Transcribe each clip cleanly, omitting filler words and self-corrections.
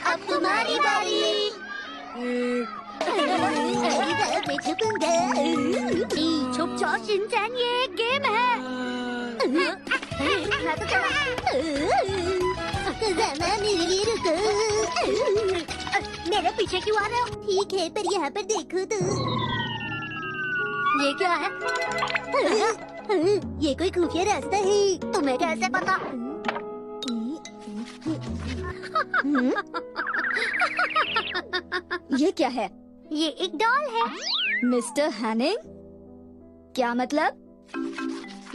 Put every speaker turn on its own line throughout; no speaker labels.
अब तुम्हारी बारी। मैं छुपूंगा। छुप जाओ शिनचैन, ये एक गेम है। कज़ामा मेरे लिए रुको। मेरे पीछे क्यों आ रहे हो? ठीक है, पर यहाँ पर देखो तो। ये क्या है? ये कोई खुफिया रास्ता है। तुम्हें कैसे पता?
ये क्या है?
ये एक डॉल है।
मिस्टर हैनिंग, क्या मतलब?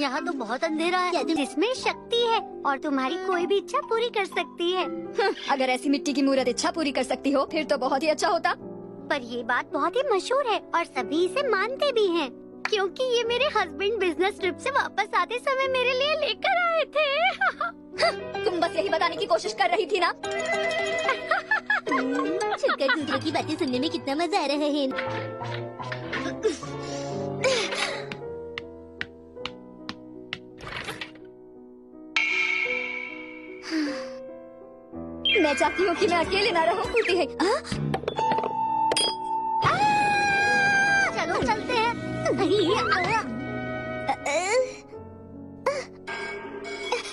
यहाँ तो बहुत अंधेरा है, जिसमें शक्ति है और तुम्हारी कोई भी इच्छा पूरी कर सकती है।
अगर ऐसी मिट्टी की मूर्त इच्छा पूरी कर सकती हो, फिर तो बहुत ही अच्छा होता।
पर ये बात बहुत ही मशहूर है और सभी इसे मानते भी हैं, क्योंकि ये मेरे हस्बैंड बिजनेस ट्रिप से वापस आते समय मेरे लिए लेकर आए थे।
तुम बस यही बताने की कोशिश कर रही थी ना?
छुपकर दूसरों की बातें सुनने में कितना मजा आ रहा है।
मैं चाहती हूँ कि मैं अकेले ना रहूं। होती है।
चलो चलते हैं।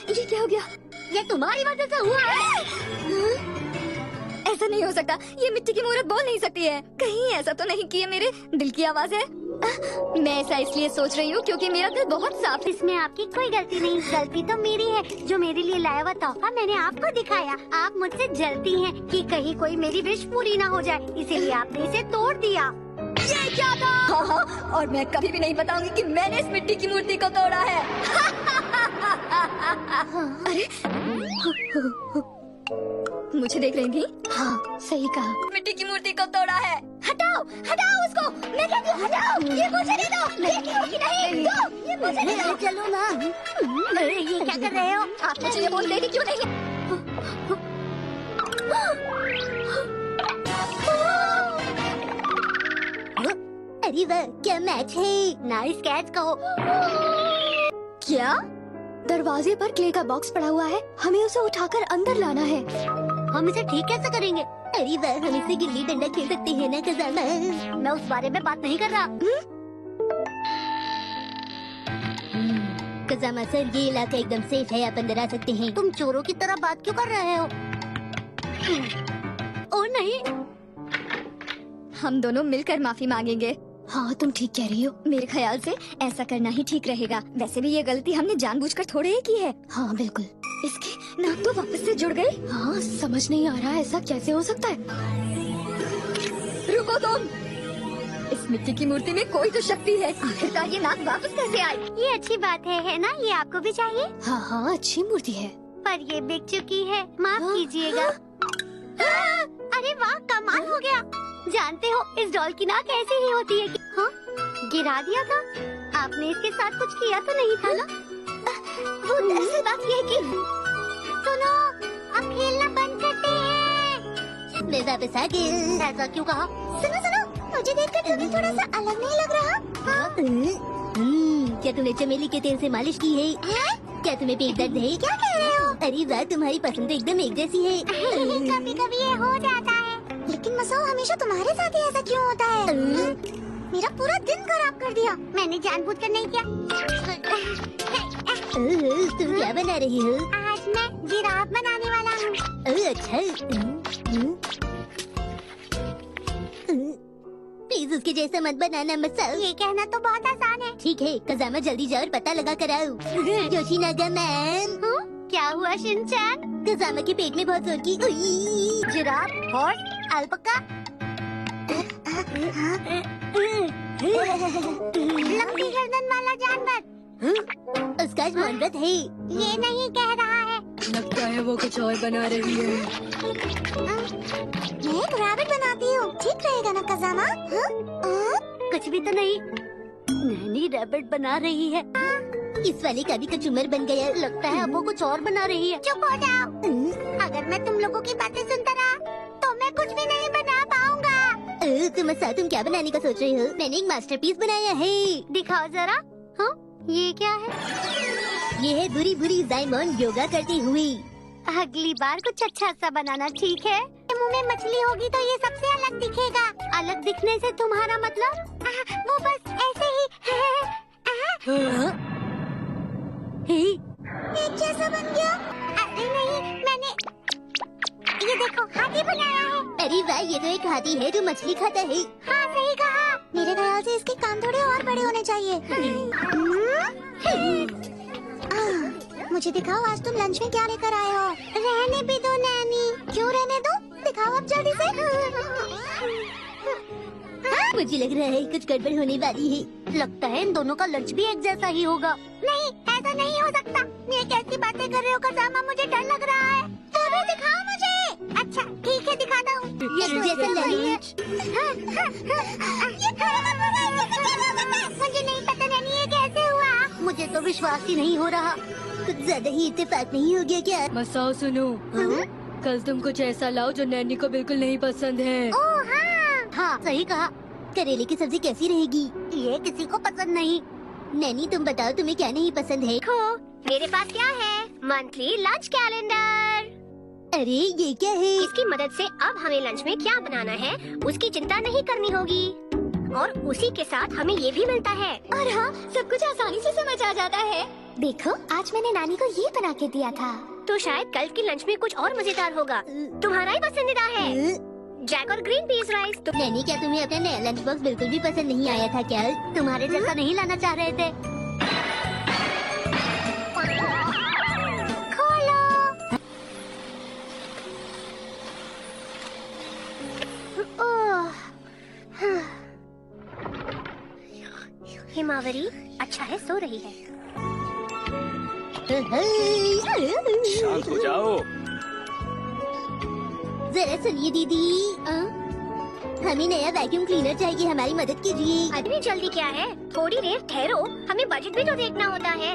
ये क्या हो गया?
ये तुम्हारी वजह से हुआ है।
ऐसा नहीं हो सकता। ये मिट्टी की मूर्त बोल नहीं सकती है। कहीं ऐसा तो नहीं कि ये मेरे दिल की आवाज है? मैं ऐसा इसलिए सोच रही हूँ क्योंकि मेरा दिल बहुत साफ है।
इसमें आपकी कोई गलती नहीं। गलती तो मेरी है, जो मेरे लिए लाया हुआ तोहफा मैंने आपको दिखाया। आप मुझसे जलती हैं कि कहीं कोई मेरी विश पूरी ना हो जाए, इसीलिए आपने इसे तोड़ दिया।
ये क्या था? हाँ, और मैं कभी भी नहीं बताऊंगी कि मैंने इस मिट्टी की मूर्ति को तोड़ा है। अरे, मुझे देख रही थी?
हाँ, सही कहा।
मिट्टी की मूर्ति को तोड़ा है। हटाओ, हटाओ उसको। मैं कहती हूँ हटाओ। ये मुझे दे दो। नहीं, दो। ये मुझे दे दो।
चलो ना। अरे ये क्या कर रहे हो?
आप मुझे ये बोल रही थी क्यों नहीं?
अरे वाह, क्या मैच है। नाइस कैच कहो।
क्या? दरवाजे पर क्ले का बॉक्स पड़ा हुआ है। हमें उसे उठाकर अंदर लाना है।
हम इसे ठीक कैसे करेंगे? अरे वाह, हम इससे गिल्ली डंडा खेल सकते हैं ना कज़ामा? मैं उस बारे में बात नहीं कर रहा। कज़ामा सर, ये इलाका एकदम सेफ है, आप अंदर आ सकते हैं। तुम चोरों की तरह बात क्यों कर रहे हो? ओ नहीं,
हम दोनों मिलकर माफी मांगेंगे।
हाँ तुम ठीक कह रही हो।
मेरे ख्याल से ऐसा करना ही ठीक रहेगा। वैसे भी ये गलती हमने जानबूझकर थोड़े ही की है।
हाँ बिल्कुल।
इसकी नाक तो वापस से जुड़ गई।
हाँ, समझ नहीं आ रहा ऐसा कैसे हो सकता है।
रुको तुम। इस मिट्टी की मूर्ति में कोई तो शक्ति है। आखिरकार ये नाक वापस कैसे आई?
ये अच्छी बात है ना? ये आपको भी चाहिए? हाँ हाँ, अच्छी मूर्ति है, पर ये बिक चुकी है, माफ कीजिएगा। अरे वाह, कमाल हो गया। जानते हो, इस डॉल की नाक ऐसी ही होती है। हाँ, गिरा दिया था। आपने इसके साथ कुछ किया तो नहीं था ना? वो दरअसल बात ये है कि सुनो, अब खेलना बंद करते हैं। मैं वापस आ गई। ऐसा क्यों कहा? सुनो सुनो, मुझे देखकर तुम्हें थोड़ा सा अलग नहीं लग रहा? हाँ? क्या तुमने चमेली के तेल से मालिश की है? क्या तुम्हें पेट दर्द है? क्या कह रहे हो? अरे वाह, तुम्हारी पसंद तो एकदम एक जैसी है। कभी कभी ये हो जाता है, लेकिन मसाओ हमेशा तुम्हारे साथ ही ऐसा क्यों होता है? मेरा पूरा दिन खराब कर दिया। मैंने जानबूझकर नहीं किया। तुम क्या बना रही हो? आज मैं जिराफ बनाने वाला हूँ। अच्छा। प्लीज उसके जैसा मत बनाना मसाओ। ये कहना तो बहुत आसान है। ठीक है, कज़ामा जल्दी जाओ और पता लगा कर आओ। योशिनागा मैम। क्या हुआ शिनचैन? कज़ामा के पेट में बहुत जोर की जिराफ, हॉर्स, अल्पका, लंबी गर्दन वाला जानवर। उसका आज मौनव्रत है। ये नहीं कह रहा है।
लगता है वो कुछ और बना रही है।
मैं एक रैबिट बनाती हूँ, ठीक रहेगा ना कज़ामा? कुछ भी तो नहीं। नैनी रैबिट बना रही है। इस वाले का भी कचूमर बन गया। लगता है अब वो कुछ और बना रही है। चुप हो जाओ। अगर मैं तुम लोगों की बातें सुनता रहा तो मैं कुछ भी नहीं बना पाऊंगा। तुम क्या बनाने का सोच रही हो? मैंने एक मास्टरपीस बनाया है। दिखाओ जरा। हाँ, ये क्या है? ये है बुरी बुरी जाइमोन योगा करती हुई। अगली बार कुछ अच्छा सा बनाना, ठीक है? मुंह में मछली होगी तो ये सबसे अलग दिखेगा। अलग दिखने से तुम्हारा मतलब? वो बस ऐसे ही। एक जैसा बन गया। अरे नहीं, मैंने ये देखो हाथी बनाया है। अरे वाह, ये तो एक हाथी है जो मछली खाता है। हाँ सही कहा। मेरे ख्याल से इसके कान थोड़े और बड़े होने चाहिए। मुझे दिखाओ आज तुम लंच में क्या लेकर आए हो। रहने भी दो नैनी। क्यों रहने दो? दिखाओ अब जल्दी से। मुझे लग रहा है कुछ गड़बड़ होने वाली है। लगता है इन दोनों का लंच भी एक जैसा ही होगा। नहीं, ऐसा नहीं हो सकता। ये कैसी बातें कर रहे हो कसामा, मुझे डर लग रहा है। तो भी दिखाओ मुझे। अच्छा ठीक है, दिखाता हूँ। ये जैसा लंच। मुझे नहीं पता नैनी ये कैसे हुआ। मुझे तो विश्वास ही नहीं हो रहा। कुछ ज्यादा ही इत्तेफाक नहीं हो गया क्या?
मसाओ सुनो, कल तुम कुछ ऐसा लाओ जो नैनी को बिल्कुल नहीं पसंद है।
ओह हाँ सही कहा। करेले की सब्जी कैसी रहेगी? ये किसी को पसंद नहीं। नैनी तुम बताओ तुम्हें क्या नहीं पसंद है? देखो मेरे पास क्या है, मंथली लंच कैलेंडर। अरे ये क्या है? इसकी मदद से अब हमें लंच में क्या बनाना है उसकी चिंता नहीं करनी होगी, और उसी के साथ हमें ये भी मिलता है।
और हाँ, सब कुछ आसानी से समझ आ जाता है।
देखो आज मैंने नानी को ये बना के दिया था। तो शायद कल के लंच में कुछ और मजेदार होगा। तुम्हारा ही पसंदीदा है, जैक और ग्रीन पीस राइस। नैनी क्या तुम्हें अपना नया लंच बॉक्स बिल्कुल भी पसंद नहीं आया था क्या? तुम्हारे जैसा नहीं लाना चाह रहे थे। खोलो। ओह, हिमावरी अच्छा है, सो रही है।
शांत हो जाओ।
जरा सुनिए दीदी, हमें नया वैक्यूम क्लीनर चाहिए, हमारी मदद कीजिए। इतनी जल्दी क्या है, थोड़ी देर ठहरो, हमें बजट भी तो देखना होता है।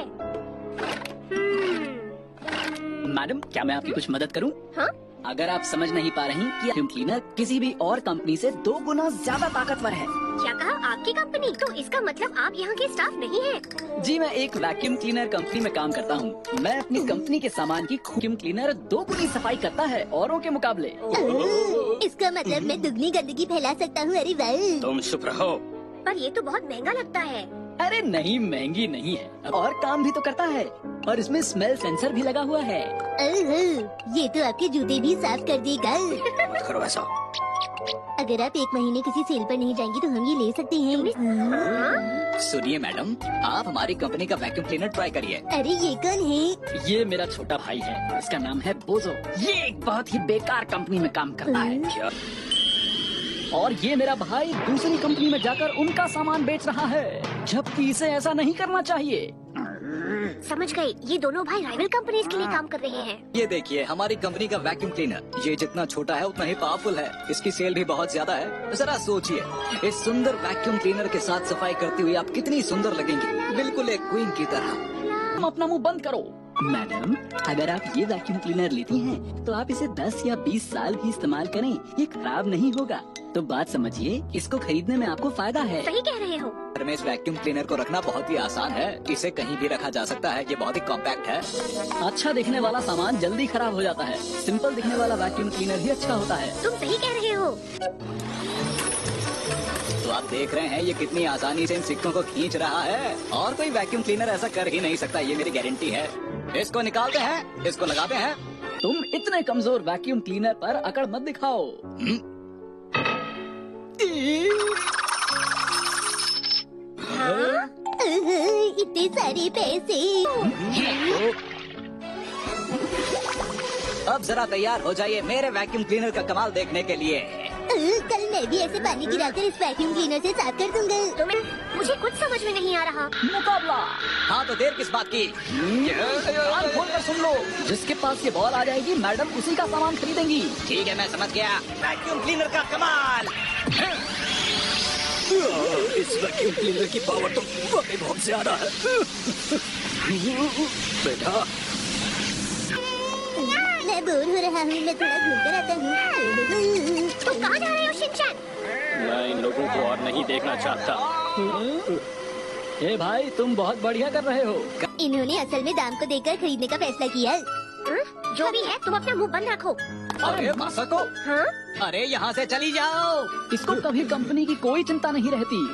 मैडम, क्या मैं आपकी कुछ मदद करूं?
हाँ?
अगर आप समझ नहीं पा रही कि वैक्यूम क्लीनर किसी भी और कंपनी से 2 गुना ज्यादा ताकतवर है।
क्या कहा? आपकी कंपनी? तो इसका मतलब आप यहाँ के स्टाफ नहीं हैं?
जी, मैं एक वैक्यूम क्लीनर कंपनी में काम करता हूँ। मैं अपनी कंपनी के सामान की वैक्यूम क्लीनर 2 गुनी सफाई करता है औरों के मुकाबले।
इसका मतलब मैं दुगनी गंदगी फैला सकता हूँ। अरे वाह!
तुम चुप रहो।
पर ये तो बहुत महंगा लगता है।
अरे नहीं, महंगी नहीं है और काम भी तो करता है, और इसमें स्मेल सेंसर भी लगा हुआ है।
ये तो आपके जूते भी साफ कर देगा।
मत करो ऐसा।
अगर आप 1 महीने किसी सेल पर नहीं जाएंगी तो हम ये ले सकते हैं।
सुनिए मैडम, आप हमारी कंपनी का वैक्यूम क्लीनर ट्राई करिए।
अरे ये कौन है?
ये मेरा छोटा भाई है, इसका नाम है बोजो। ये एक बहुत ही बेकार कंपनी में काम करता है।
क्या?
और ये मेरा भाई दूसरी कंपनी में जाकर उनका सामान बेच रहा है, जबकि इसे ऐसा नहीं करना चाहिए।
समझ गई, ये दोनों भाई राइवल कंपनीज के लिए काम कर रहे हैं।
ये देखिए हमारी कंपनी का वैक्यूम क्लीनर, ये जितना छोटा है उतना ही पावरफुल है, इसकी सेल भी बहुत ज्यादा है। जरा सोचिए, इस सुंदर वैक्यूम क्लीनर के साथ सफाई करती हुई आप कितनी सुंदर लगेंगी, बिल्कुल एक क्वीन की तरह। तुम अपना मुंह बंद करो। मैडम, अगर आप ये वैक्यूम क्लीनर लेती हैं, तो आप इसे 10 या 20 साल भी इस्तेमाल करें, ये खराब नहीं होगा। तो बात समझिए, इसको खरीदने में आपको फायदा है।
सही कह रहे हो।
घर में इस वैक्यूम क्लीनर को रखना बहुत ही आसान है, इसे कहीं भी रखा जा सकता है, ये बहुत ही कॉम्पैक्ट है। अच्छा दिखने वाला सामान जल्दी खराब हो जाता है, सिंपल दिखने वाला वैक्यूम क्लीनर ही अच्छा होता है।
तुम सही कह रहे हो।
तो आप देख रहे हैं ये कितनी आसानी से इन सिक्कों को खींच रहा है, और कोई वैक्यूम क्लीनर ऐसा कर ही नहीं सकता, ये मेरी गारंटी है। इसको निकालते हैं, इसको लगाते हैं। तुम इतने कमजोर वैक्यूम क्लीनर पर अकड़ मत दिखाओ।
हाँ? इतने सारे पैसे।
अब जरा तैयार हो जाइए मेरे वैक्यूम क्लीनर का कमाल देखने के लिए।
कल मैं भी ऐसे पानी गिराकर इस वैक्यूम क्लीनर से साफ कर दूंगा। तुम्हें मुझे कुछ समझ में नहीं आ रहा।
मुकाबला। हाँ तो देर किस बात की, कान खोलकर सुन लो। जिसके पास ये बॉल आ जाएगी, मैडम उसी का सामान खरीदेंगी। ठीक है, मैं समझ गया। वैक्यूम क्लीनर का कमाल।
इस वैक्यूम क्लीनर की पावर तो वाकई बहुत ज्यादा है। बेटा,
मैं बोर हो रहा हूँ, मैं थोड़ा घूम कर आता हूँ। तुम कहाँ जा रहे हो शिनचैन?
मैं इन लोगों को और नहीं देखना चाहता।
ए भाई, तुम बहुत बढ़िया कर रहे हो।
इन्होंने असल में दाम को देखकर खरीदने का फैसला किया है।
जो भी है तुम अपना मुंह बंद रखो।
अरे मासको,
हाँ?
अरे यहाँ से चली जाओ। इसको कभी कंपनी की कोई चिंता नहीं रहती।